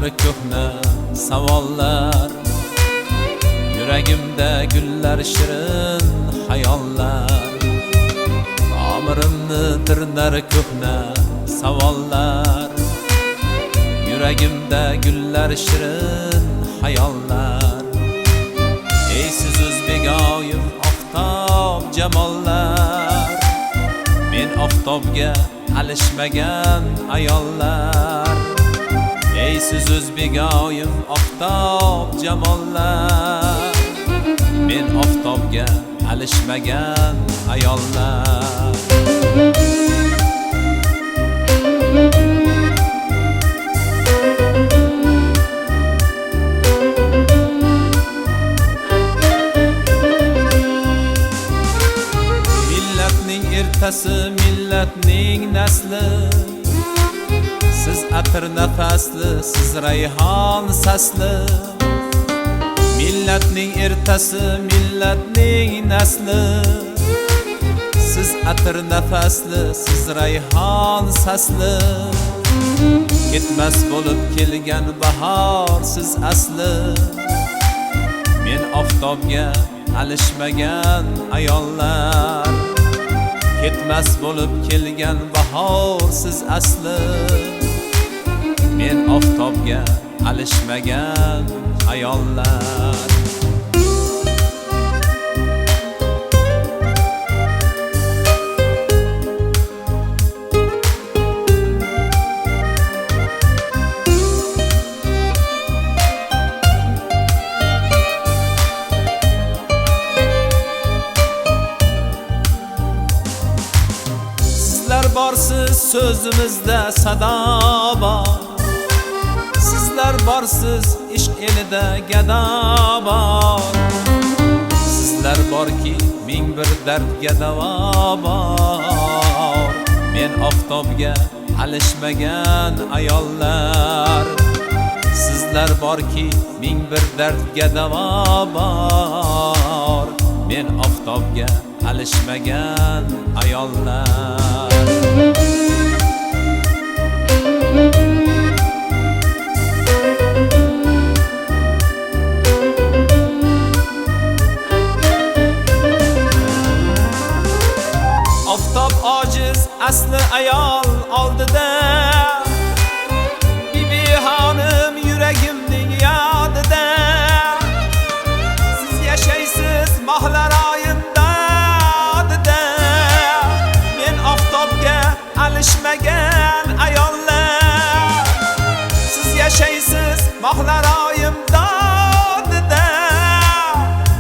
tirnar ko'hna savollar, yuragimda gullar shirin hayollar. Tomirimni tirnar ko'hna savollar, yuragimda gullar shirin hayollar. Ey siz o'zbegoyim oftob jamollar, men oftobga alishmagan ayollar. Ey siz o'zbegoyim oftob jamollar, men oftobga alishmagan ayollar. Millatning ertasi, millatning nasli, siz atir nafasli, siz rayhon sasli. Millatning ertasi, millatning nasli, siz atir nafasli, siz rayhon sasli. Ketmas bo'lib kelgan bahor siz asli, men oftobga alishmagan ayollar. Ketmas bo'lib kelgan bahor siz asli, men oftobga alishmagan ayollar. Sizlar borsiz so'zimizda sado bor, sizlar borsiz ishq elida gado bor. Sizlar borki ming bir dardga davo bor, men oftobga alishmagan ayollar. Sizlar borki ming bir dardga davo bor, men oftobga alishmagan ayollar. Oftob ojiz asli ayol oldida, bibi xonim yuragimning yodida. Siz yashaysiz mohlar oyimda, men oftobga alishmagan ayollar. Siz yashaysiz mohlar oyimda,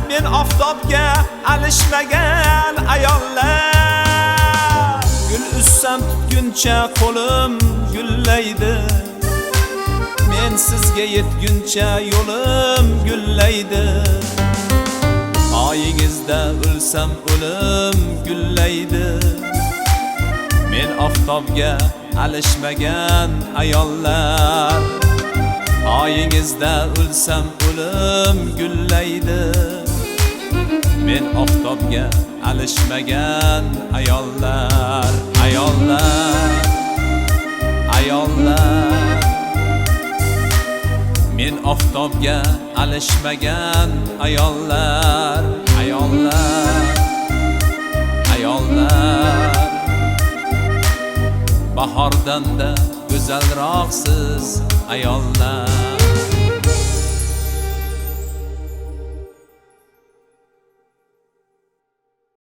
men oftobga alishmagan ayollar. Gul ussam tutguncha qo'lim gullaydi, men sizga yetguncha yo'lim gullaydi. Oyingizda o'lsam o'lim gullaydi, men oftobga alishmagan ayollar. Oyingizda o'lsam o'lim gullaydi, men oftobga alishmagan ayollar. Ayollar, ayollar, men oftobga alishmagan ayollar. Ayollar, ayollar, bahordan-da go'zalroqsiz ayollar.